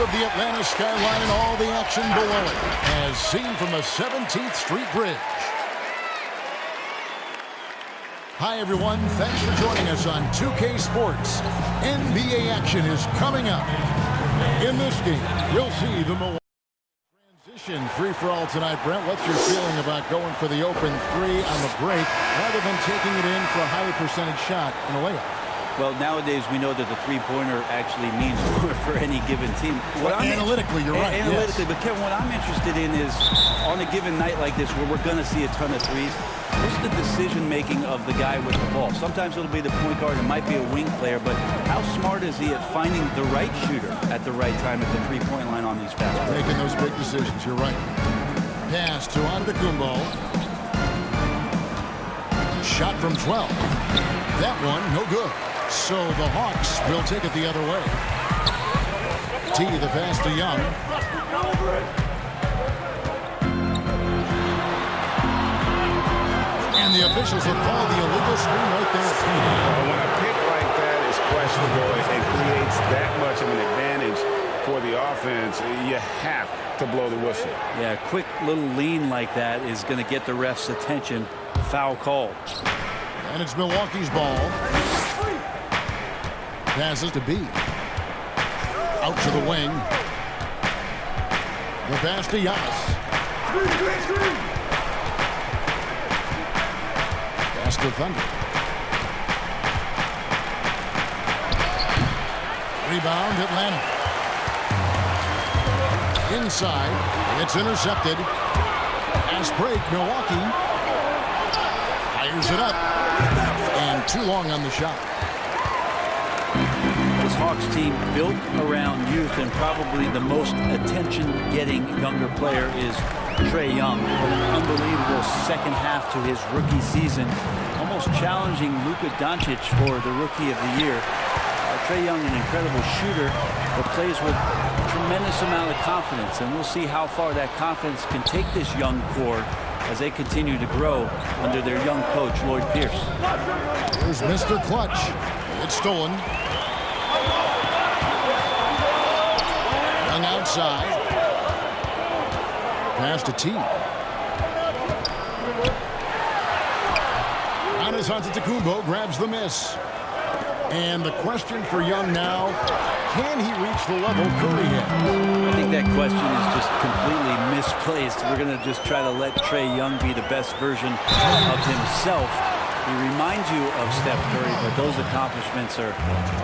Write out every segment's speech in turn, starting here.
of the Atlanta skyline and all the action below it, as seen from the 17th Street Bridge. Hi, everyone. Thanks for joining us on 2K Sports. NBA action is coming up. In this game, you'll see the Milwaukee transition free-for-all tonight. Brent, what's your feeling about going for the open three on the break rather than taking it in for a higher percentage shot in a layup? Well, nowadays we know that the three-pointer actually means more for any given team. Analytically, you're right. Analytically, yes. But Kevin, what I'm interested in is on a given night like this where we're going to see a ton of threes, what's the decision-making of the guy with the ball? Sometimes it'll be the point guard. It might be a wing player, but how smart is he at finding the right shooter at the right time at the three-point line on these fast breaks? Making those big decisions, you're right. Pass to Antetokounmpo. Shot from 12. That one, no good. So the Hawks will take it the other way. T, the pass to Young. And the officials have called the illegal screen right there. When a pick like that is questionable and creates that much of an advantage for the offense, you have to blow the whistle. Yeah, a quick little lean like that is going to get the ref's attention. Foul call. And it's Milwaukee's ball. Passes to B. Out to the wing. The pass to Giannis. Pass to Thunder. Rebound, Atlanta. Inside. It's intercepted. Pass break, Milwaukee. Fires it up. And too long on the shot. This Hawks team built around youth, and probably the most attention-getting younger player is Trae Young. An unbelievable second half to his rookie season, almost challenging Luka Doncic for the Rookie of the Year. Trae Young, an incredible shooter, but plays with a tremendous amount of confidence, and we'll see how far that confidence can take this young core as they continue to grow under their young coach, Lloyd Pierce. Here's Mr. Clutch. It's stolen. Young outside. Pass to T. Giannis Antetokounmpo grabs the miss. And the question for Young now, can he reach the level Curry had? I think that question is just completely misplaced. We're going to just try to let Trae Young be the best version of himself. He reminds you of Steph Curry, but those accomplishments are,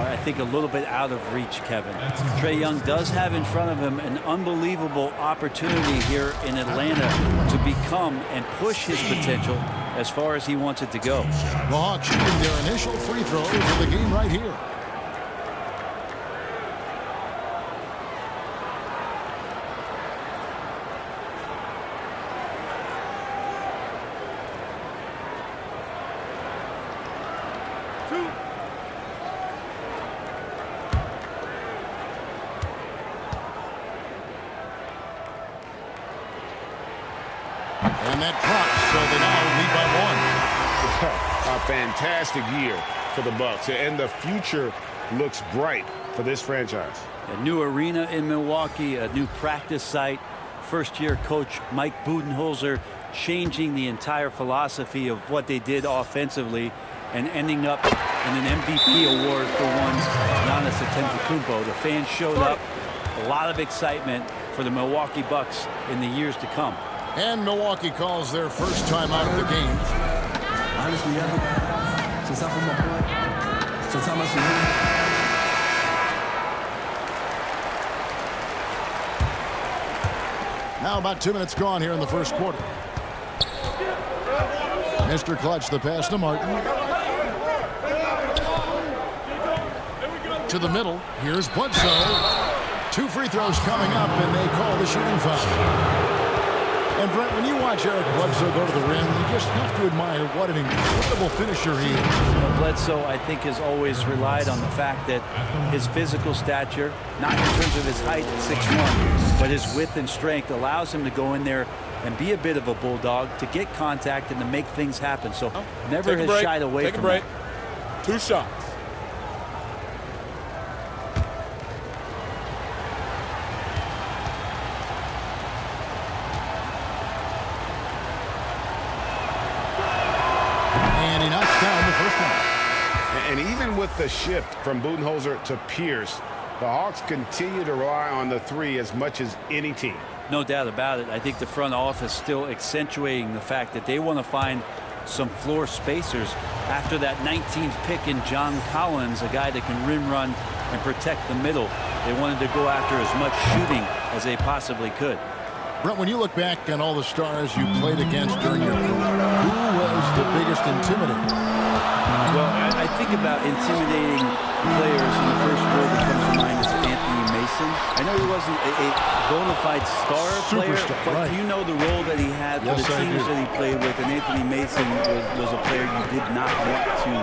I think, a little bit out of reach, Kevin. Trae Young does have in front of him an unbelievable opportunity here in Atlanta to become and push his potential as far as he wants it to go. The Hawks shooting their initial free throws of the game right here. And that drops, so they now lead by one. A fantastic year for the Bucks, and the future looks bright for this franchise. A new arena in Milwaukee, a new practice site. First-year coach Mike Budenholzer changing the entire philosophy of what they did offensively and ending up in an MVP award for one Giannis Antetokounmpo. The fans showed up. A lot of excitement for the Milwaukee Bucks in the years to come. And Milwaukee calls their first time out of the game. Honestly, since I put my point, since I must Now about 2 minutes gone here in the first quarter. Mr. Clutch, the pass to Martin. To the middle. Here's Bledsoe. 2 free throws coming up, and they call the shooting foul. And Brent, when you watch Eric Bledsoe go to the rim, you just have to admire what an incredible finisher he is. Well, Bledsoe, I think, has always relied on the fact that his physical stature, not in terms of his height at 6'1", but his width and strength allows him to go in there and be a bit of a bulldog, to get contact and to make things happen. So never has shied away from it. 2 shots. And even with the shift from Budenholzer to Pierce, the Hawks continue to rely on the three as much as any team. No doubt about it. I think the front office still accentuating the fact that they want to find some floor spacers after that 19th pick in John Collins, a guy that can rim run and protect the middle. They wanted to go after as much shooting as they possibly could. Brent, when you look back on all the stars you played against during your career, who was the biggest intimidator? Well, I think about intimidating players, and the first word that comes to mind is Anthony Mason. I know he wasn't a bona fide star player, but right. You know the role that he had for the teams that he played with, and Anthony Mason was a player you did not want to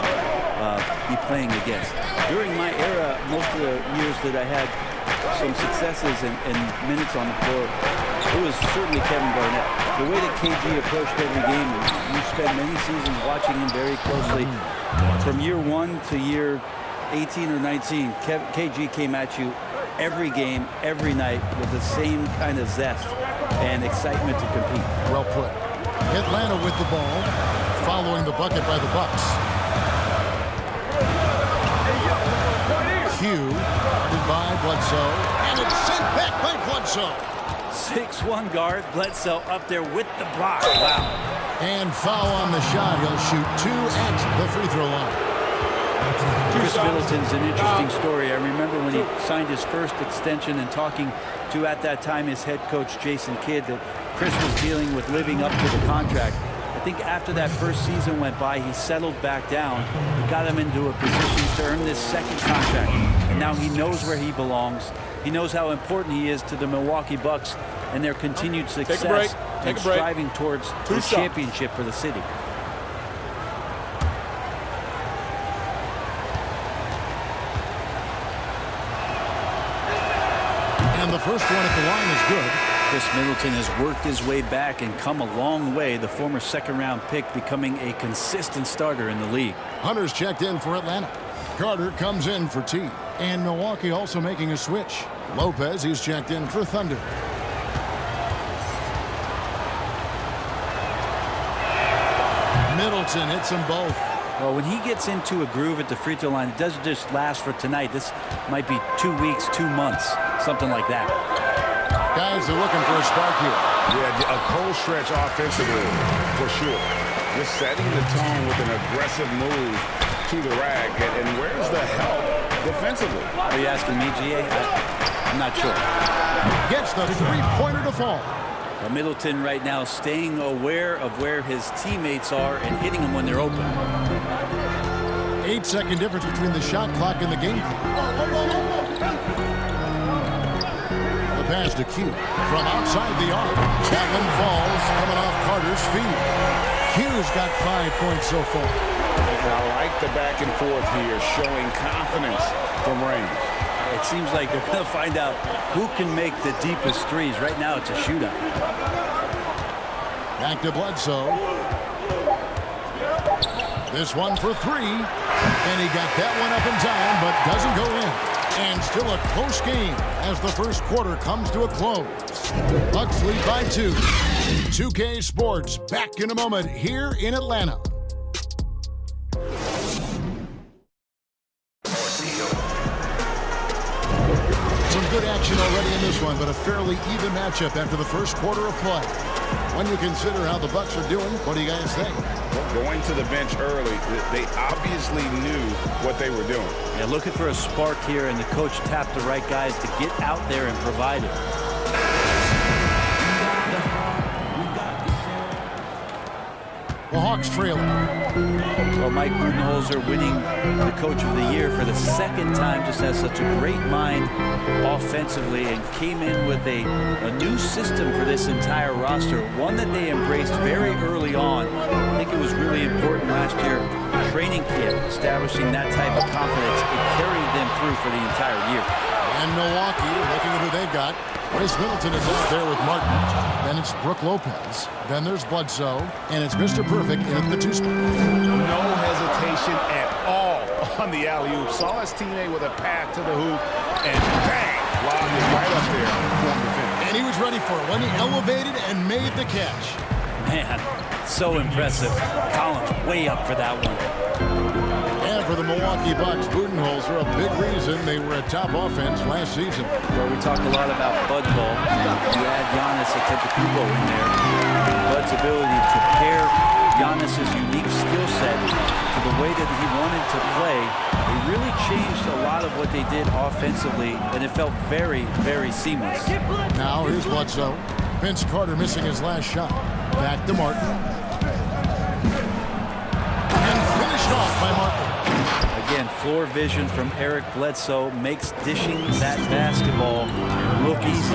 be playing against. During my era, most of the years that I had some successes and minutes on the floor, it was certainly Kevin Garnett. The way that KG approached every game, you spent many seasons watching him very closely. From year 1 to year 18 or 19, KG came at you every game, every night with the same kind of zest and excitement to compete. Well put. Atlanta with the ball, following the bucket by the Bucks. Q, guarded by Bledsoe, and it's sent back by Bledsoe. 6'1" guard, Bledsoe up there with the block. Wow. And foul on the shot. He'll shoot 2 at the free throw line. Chris Middleton's an interesting story. I remember when he signed his first extension and talking to, at that time, his head coach, Jason Kidd, that Chris was dealing with living up to the contract. I think after that first season went by, he settled back down. He got him into a position to earn this second contract. And now he knows where he belongs. He knows how important he is to the Milwaukee Bucks and their continued success and striving towards the championship for the city. And the first one at the line is good. Chris Middleton has worked his way back and come a long way. The former second-round pick becoming a consistent starter in the league. Hunter's checked in for Atlanta. Carter comes in for T. And Milwaukee also making a switch. Lopez, he's checked in for Thunder. Middleton hits them both. Well, when he gets into a groove at the free throw line, it doesn't just last for tonight. This might be 2 weeks, 2 months, something like that. Guys are looking for a spark here. Yeah, a cold stretch offensively, for sure. Just setting the tone with an aggressive move to the rack. And where's the help defensively? Are you asking me, GA? I'm not sure. Gets the three-pointer to fall. Well, Middleton right now staying aware of where his teammates are and hitting them when they're open. 8-second difference between the shot clock and the game clock. The pass to Q from outside the arc. That one falls, coming off Carter's feet. Q's got 5 points so far. I like the back and forth here, showing confidence from range. It seems like they're going to find out who can make the deepest threes. Right now, it's a shootout. Back to Bledsoe. This one for 3. And he got that one up in time, but doesn't go in. And still a close game as the first quarter comes to a close. Bucks lead by 2. 2K Sports back in a moment here in Atlanta. Some good action already in this one, but a fairly even matchup after the first quarter of play. When you consider how the Bucks are doing, what do you guys think? Well, going to the bench early, they obviously knew what they were doing. Yeah, looking for a spark here, and the coach tapped the right guys to get out there and provide it. The Hawks trailing. Well, Mike Budenholzer winning the Coach of the Year for the second time, just has such a great mind offensively and came in with a new system for this entire roster, one that they embraced very early on. I think it was really important last year, training camp, establishing that type of confidence. It carried them through for the entire year. And Milwaukee, looking at who they've got. Chris Middleton is out there with Martin. Then it's Brook Lopez. Then there's Bledsoe. And it's Mr. Perfect in at the 2 spot. No hesitation at all on the alley-oop. Saw his teammate with a path to the hoop. And bang! Lobbed it right up there for him to finish. And he was ready for it when he elevated and made the catch. Man, so impressive. Collins way up for that one. for the Milwaukee Bucks, Budenholzer, a big reason they were a top offense last season. Well, we talk a lot about Bud ball. You add Giannis Antetokounmpo in there. Bud's ability to pair Giannis's unique skill set to the way that he wanted to play, it really changed a lot of what they did offensively, and it felt very, very seamless. Now here's Bledsoe. Vince Carter missing his last shot. Back to Martin. And finished off by Martin. Again, floor vision from Eric Bledsoe makes dishing that basketball look easy.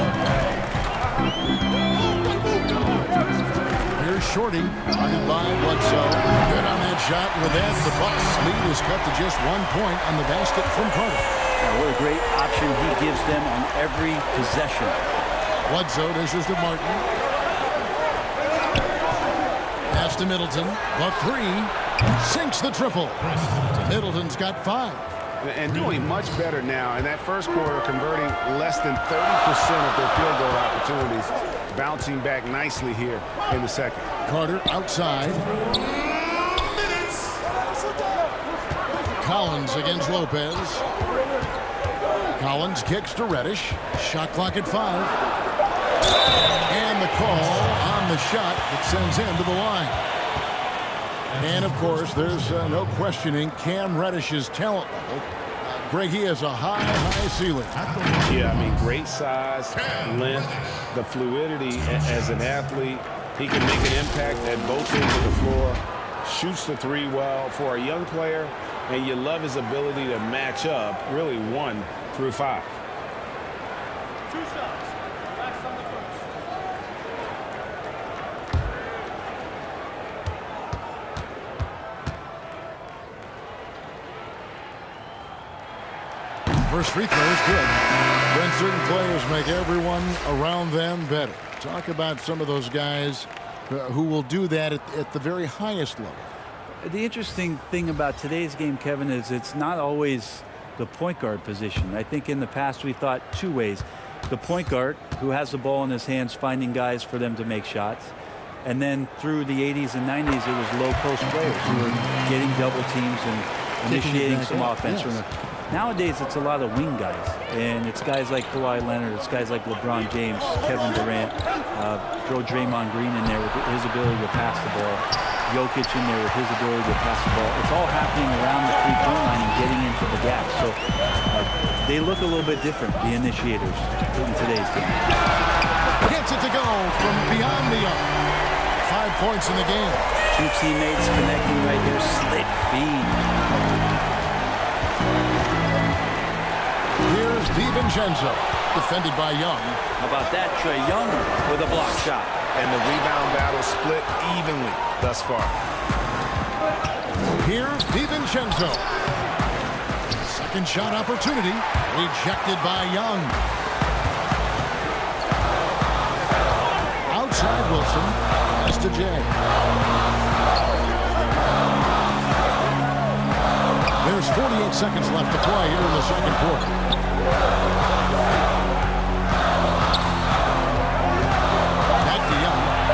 Here's Shorty, guarded by Bledsoe. Good on that shot. With that, the Bucks lead is cut to just 1 point on the basket from Carter. Now, what a great option he gives them on every possession. Bledsoe dishes to Martin. Pass to Middleton. The three. Sinks the triple. Middleton's got 5. And doing much better now. In that first quarter, converting less than 30% of their field goal opportunities. Bouncing back nicely here in the second. Carter outside. Collins against Lopez. Collins kicks to Reddish. Shot clock at 5. And the call on the shot that sends him to the line. And, of course, there's no questioning Cam Reddish's talent level. Greg, he has a high ceiling. Yeah, I mean, great size, length, the fluidity as an athlete. He can make an impact at both ends of the floor. Shoots the three well for a young player. And you love his ability to match up, really 1 through 5. 2 shots. Relax on the first. First free throw is good. When certain players make everyone around them better. Talk about some of those guys who will do that at the very highest level. The interesting thing about today's game, Kevin, is it's not always the point guard position. I think in the past we thought 2 ways. The point guard, who has the ball in his hands, finding guys for them to make shots. And then through the 80s and 90s, it was low post players who were getting double teams and initiating some offense. Yes. Nowadays, it's a lot of wing guys. And it's guys like Kawhi Leonard. It's guys like LeBron James, Kevin Durant. Throw Draymond Green in there with his ability to pass the ball. Jokic in there with his ability to pass the ball. It's all happening around the three-point line and getting into the gap. So they look a little bit different, the initiators, in today's game. Gets it to go from beyond the arc. 5 points in the game. 2 teammates connecting right there. Slick feed. Here's DiVincenzo, defended by Young. How about that? Trae Young with a block shot. And the rebound battle split evenly thus far. Here's DiVincenzo. Second shot opportunity. Rejected by Young. Outside Wilson. Pass to Jay. There's 48 seconds left to play here in the second quarter.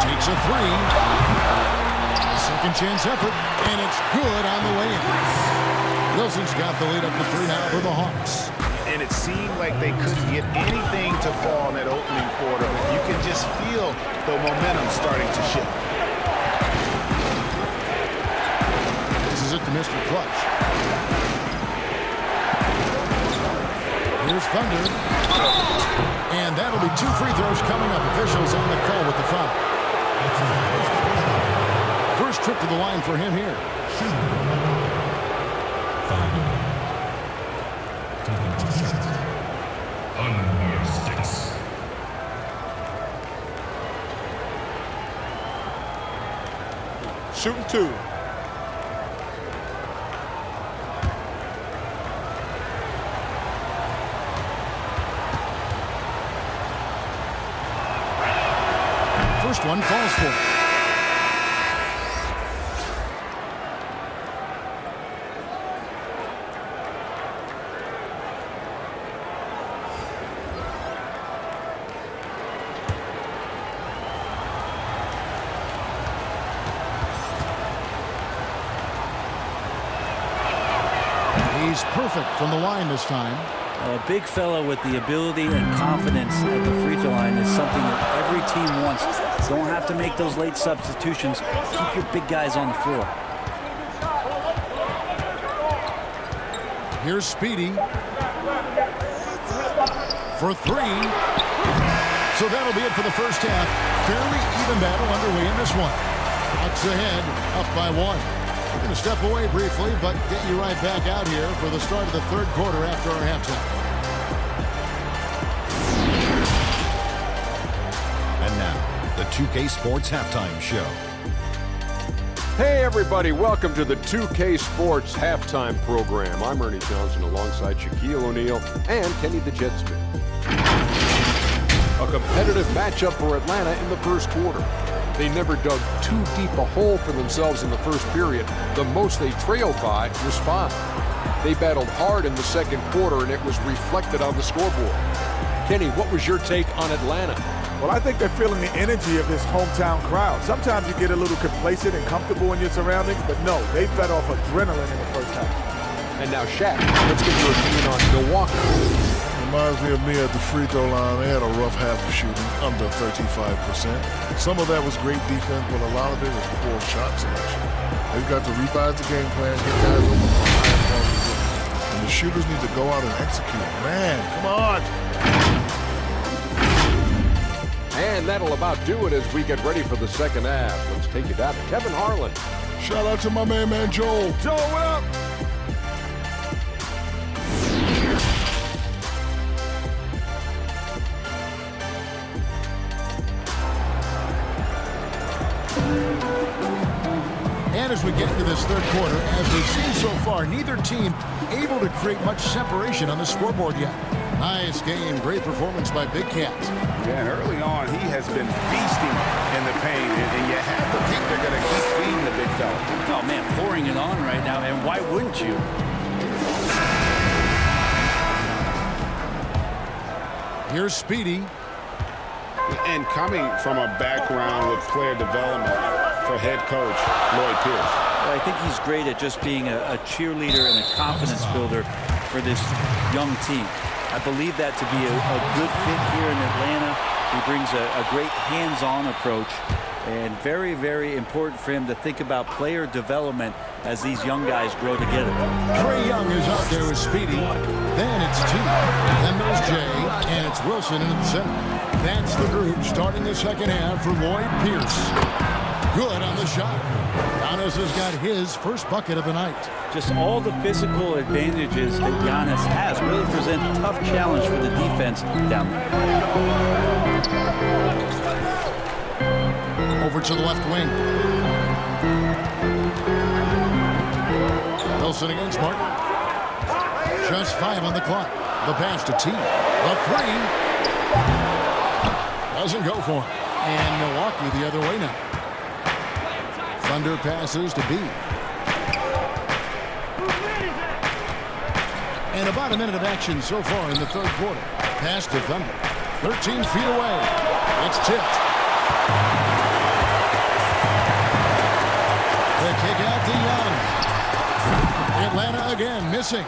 Takes a 3. Second chance effort, and it's good on the way in. Wilson's got the lead up to 3 now for the Hawks. And it seemed like they couldn't get anything to fall in that opening quarter. You can just feel the momentum starting to shift. This is it to Mr. Clutch. Here's Thunder. And that'll be 2 free throws coming up. Officials on the call with the foul. First trip to the line for him here. Shooting 2. First one falls for. is perfect from the line this time. A big fella with the ability and confidence at the free throw line is something that every team wants. Don't have to make those late substitutions. Keep your big guys on the floor. Here's Speedy for three. So that'll be it for the first half. Fairly even battle underway in this one. Bucks ahead, up by 1. We're going to step away briefly, but get you right back out here for the start of the third quarter after our halftime. And now, the 2K Sports Halftime Show. Hey everybody, welcome to the 2K Sports Halftime Program. I'm Ernie Johnson alongside Shaquille O'Neal and Kenny the Jet Smith. A competitive matchup for Atlanta in the first quarter. They never dug too deep a hole for themselves in the first period. The most they trailed by was 5. They battled hard in the second quarter, and it was reflected on the scoreboard. Kenny, what was your take on Atlanta? Well, I think they're feeling the energy of this hometown crowd. Sometimes you get a little complacent and comfortable in your surroundings, but no, they fed off adrenaline in the first half. And now, Shaq, let's get your opinion on Milwaukee. Reminds me of me at the free throw line. They had a rough half of shooting, under 35%. Some of that was great defense, but a lot of it was poor shot selection. They've got to revise the game plan, get guys open for high quality. And the shooters need to go out and execute. Man, come on. And that'll about do it as we get ready for the second half. Let's take it out to Kevin Harlan. Shout out to my man Joel. Joel, what up? And as we get into this third quarter, as we've seen so far, neither team able to create much separation on the scoreboard yet. Nice game, great performance by Big Cat. Yeah, and early on, he has been feasting in the paint, and you have to think they're going to keep feeding the big fella. Oh, man, pouring it on right now, and why wouldn't you? Here's Speedy. And coming from a background with player development for head coach Lloyd Pierce. Well, I think he's great at just being a cheerleader and a confidence builder for this young team. I believe that to be a good fit here in Atlanta. He brings a great hands-on approach, and very, very important for him to think about player development as these young guys grow together. Trae Young is out there with Speedy. Then it's T. Then there's Jay, and it's Wilson in the center. That's the group starting the second half for Lloyd Pierce. Good on the shot. Giannis has got his first bucket of the night. Just all the physical advantages that Giannis has really present a tough challenge for the defense down there. Over to the left wing. Wilson against Martin. Just 5 on the clock. The pass to T. The 3. Doesn't go for him. And Milwaukee the other way now. Thunder passes to B. And about a minute of action so far in the third quarter. Pass to Thunder. 13 feet away. It's tipped. The kick out to Young. Atlanta again missing.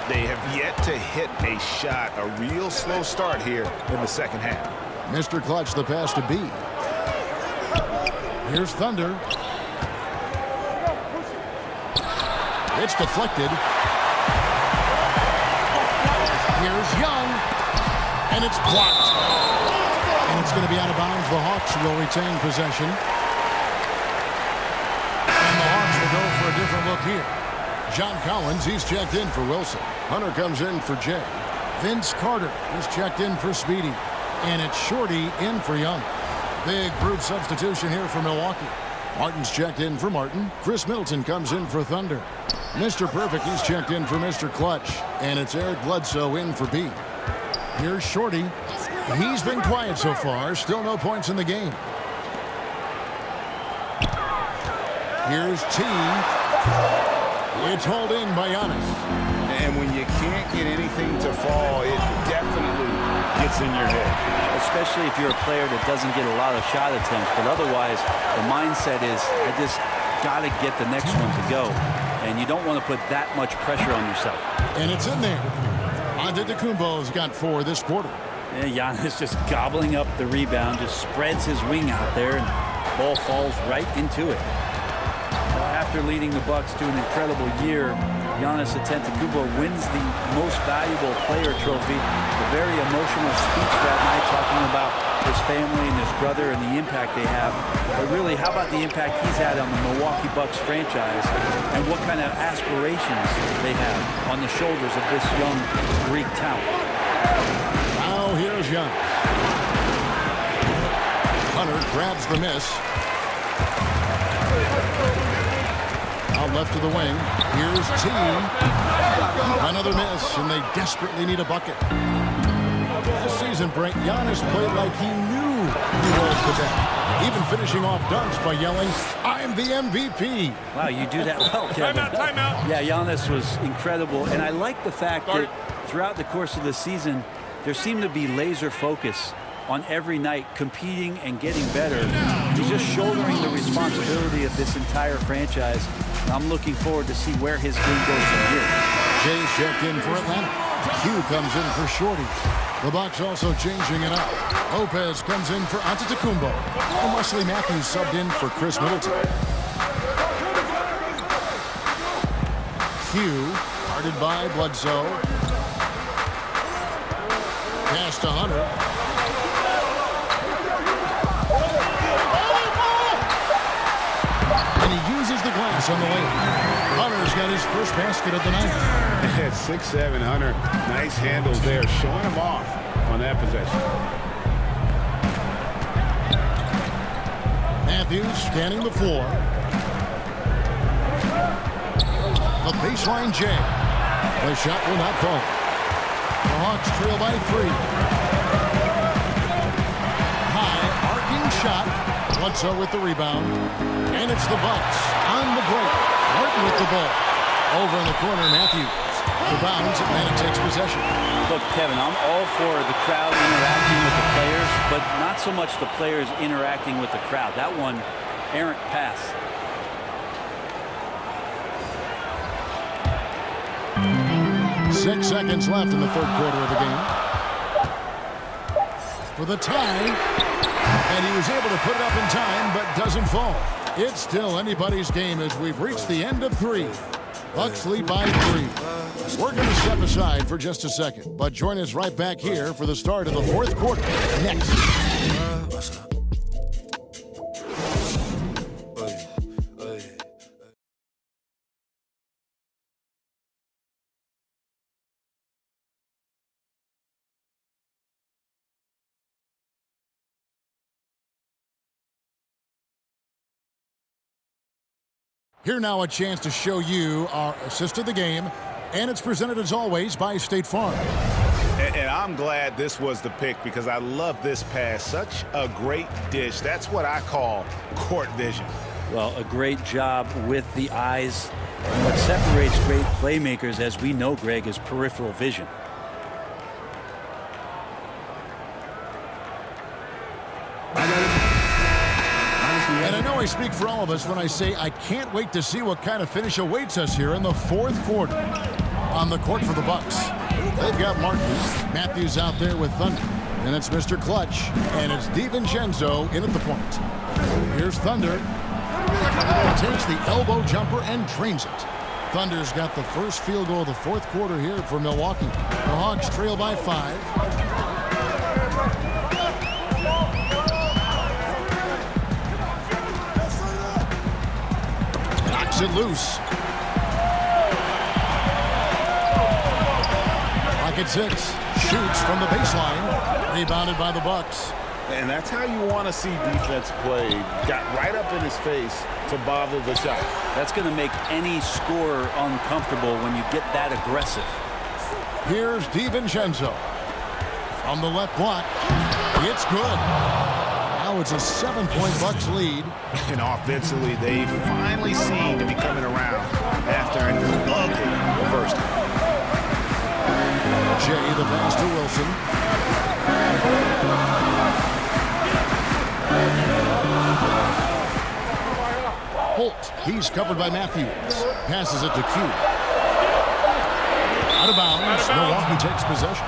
They have yet to hit a shot. A real slow start here in the second half. Mr. Clutch, the pass to B. Here's Thunder. It's deflected. Here's Young. And it's blocked. And it's going to be out of bounds. The Hawks will retain possession. And the Hawks will go for a different look here. John Collins, he's checked in for Wilson. Hunter comes in for Jay. Vince Carter is checked in for Speedy. And it's Shorty in for Young. Big group substitution here for Milwaukee. Martin's checked in for Martin. Chris Middleton comes in for Thunder. Mr. Perfect, he's checked in for Mr. Clutch. And it's Eric Bledsoe in for B. Here's Shorty. He's been quiet so far. Still no points in the game. Here's T. It's hauled in by Giannis. And when you can't get anything to fall, it definitely gets in your head. Especially if you're a player that doesn't get a lot of shot attempts. But otherwise, the mindset is, I just got to get the next one to go. and you don't want to put that much pressure on yourself. And it's in there. Antetokounmpo's got 4 this quarter. Yeah, Giannis just gobbling up the rebound, just spreads his wing out there, and the ball falls right into it. After leading the Bucks to an incredible year, Giannis Antetokounmpo wins the Most Valuable Player trophy. A very emotional speech that night, talking about his family and his brother and the impact they have. But really, how about the impact he's had on the Milwaukee Bucks franchise and what kind of aspirations they have on the shoulders of this young Greek talent. Now here's Giannis. Hunter grabs the miss. Out left to the wing. Here's T. Another miss, and they desperately need a bucket. This season, Brent, Giannis played like he knew he was the best, even finishing off dunks by yelling, "I'm the MVP." Wow, you do that well, Kevin. Timeout. Yeah, Giannis was incredible, and I like the fact that throughout the course of the season, there seemed to be laser focus on every night, competing and getting better. He's just shouldering the responsibility of this entire franchise. I'm looking forward to see where his game goes from here. Jay's checked in for Atlanta. Q comes in for Shorty. The Bucks also changing it up. Lopez comes in for Antetokounmpo. And Wesley Matthews subbed in for Chris Middleton. Q guarded by Bledsoe. Pass to Hunter. And he uses the glass on the lane. Hunter's got his first basket of the night. At 6'7", Hunter, nice handles there, showing him off on that possession. Matthews scanning the floor. The baseline J. The shot will not fall. The Hawks trail by 3. High arcing shot. Bledsoe with the rebound. And it's the Bucks on the break. Martin with the ball. Over in the corner, Matthews. The bounds, Atlanta takes possession. Look, Kevin, I'm all for the crowd interacting with the players, but not so much the players interacting with the crowd. That one, errant pass. Six seconds left in the third quarter of the game. For the tie. And he was able to put it up in time, but doesn't fall. It's still anybody's game as we've reached the end of 3. Bucks lead by 3. We're going to step aside for just a second, but join us right back here for the start of the fourth quarter. Next. Here now a chance to show you our assist of the game, and it's presented as always by State Farm. And I'm glad this was the pick because I love this pass. Such a great dish. That's what I call court vision. Well, a great job with the eyes. And what separates great playmakers, as we know, Greg, is peripheral vision. And I know I speak for all of us when I say I can't wait to see what kind of finish awaits us here in the fourth quarter. On the court for the Bucks, they've got Martin. Matthews out there with Thunder. And it's Mr. Clutch. And it's DiVincenzo in at the point. Here's Thunder. Takes the elbow jumper and drains it. Thunder's got the first field goal of the fourth quarter here for Milwaukee. The Hawks trail by 5. It loose. Pocket 6. Shoots from the baseline. Rebounded by the Bucks. And that's how you want to see defense play. Got right up in his face to bother the shot. That's going to make any scorer uncomfortable when you get that aggressive. Here's DiVincenzo. From the left block. It's good. Now it's a 7-point Bucks lead. And offensively, they finally seem to be coming around after an ugly first half. Jay, the pass to Wilson. Holt. He's covered by Matthews. Passes it to Q. Out of bounds. Milwaukee takes possession.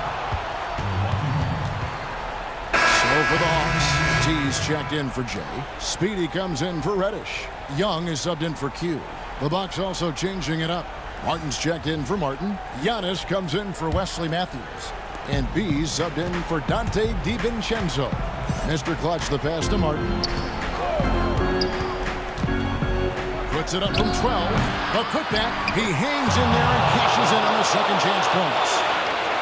Slow for the Hawks. T's checked in for Jay. Speedy comes in for Reddish. Young is subbed in for Q. The Bucks also changing it up. Martin's checked in for Martin. Giannis comes in for Wesley Matthews. And B's subbed in for Dante DiVincenzo. Mr. Clutch the pass to Martin. Puts it up from 12. The putback. He hangs in there and cashes in on the second chance points.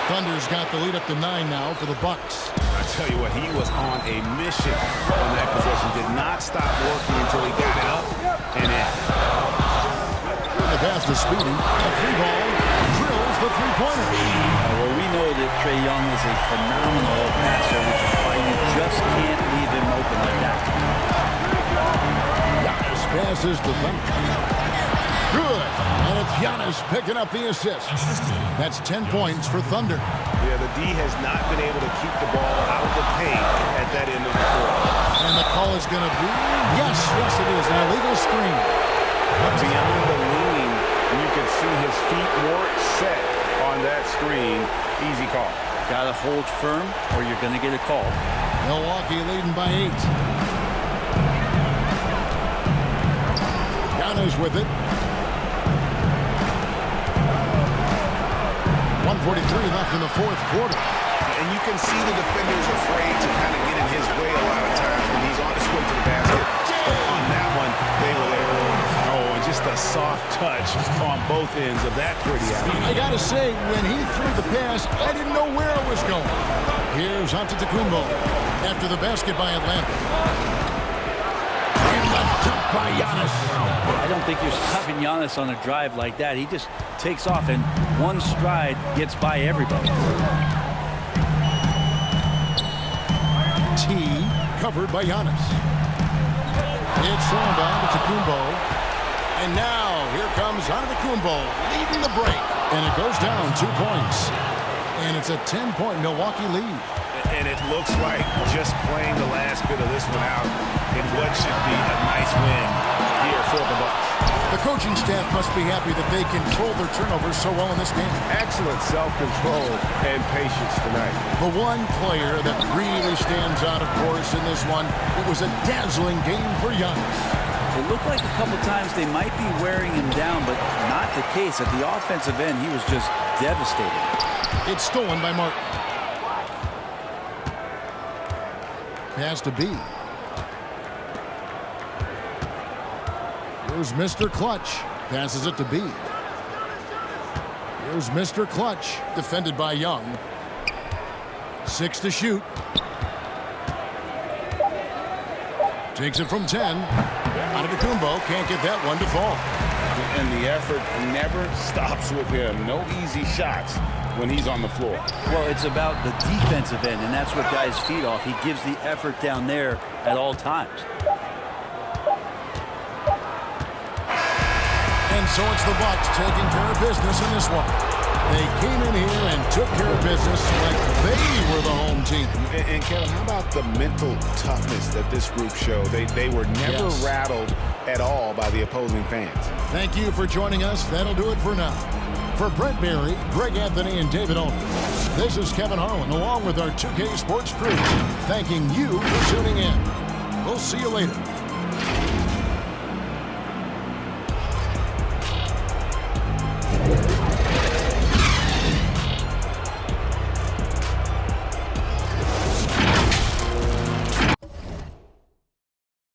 Thunder's got the lead up to 9 now for the Bucks. I tell you what, he was on a mission on that possession. Did not stop working until he got it up and in. The pass to Speedy. A free ball. Drills the three-pointer. Well, we know that Trae Young is a phenomenal passer, which is why you just can't leave him open like that. Giannis passes to Thunder. Good. And it's Giannis picking up the assist. That's 10 points for Thunder. Yeah, the D has not been able to keep the ball out of the paint at that end of the court. And the call is going to be, yes, it is, an illegal screen. But beyond the lean, you can see his feet weren't set on that screen. Easy call. Got to hold firm or you're going to get a call. Milwaukee leading by 8. Giannis with it. 1:43 left in the fourth quarter. And you can see the defenders afraid to kind of get in his way a lot of times when he's on his way to the basket. But on that one, they were there. Oh, and just a soft touch on both ends of that pretty alley. I got to say, when he threw the pass, I didn't know where it was going. Here's Antetokounmpo after the basket by Atlanta. And the dunk by Giannis. I don't think you're stopping Giannis on a drive like that. He just takes off and one stride gets by everybody. T covered by Giannis. It's thrown down to Antetokounmpo. And now here comes Antetokounmpo leading the break. And it goes down 2 points. And it's a 10-point Milwaukee lead. And it looks like just playing the last bit of this one out in what should be a nice win here for the Bucks. The coaching staff must be happy that they control their turnovers so well in this game. Excellent self-control and patience tonight. The one player that really stands out, of course, in this one, it was a dazzling game for Giannis. It looked like a couple times they might be wearing him down, but not the case. At the offensive end, he was just devastating. It's stolen by Martin. Pass to B. Here's Mr. Clutch. Passes it to B. Here's Mr. Clutch. Defended by Young. 6 to shoot. Takes it from 10. Antetokounmpo can't get that one to fall. And the effort never stops with him. No easy shots when he's on the floor. Well, it's about the defensive end, and that's what guys feed off. He gives the effort down there at all times. And so it's the Bucks taking care of business in this one. They came in here and took care of business like they were the home team. And Kevin, how about the mental toughness that this group showed? They were never rattled at all by the opposing fans. Thank you for joining us. That'll do it for now. For Brent Berry, Greg Anthony, and David Owen, this is Kevin Harlan along with our 2K Sports crew, thanking you for tuning in. We'll see you later.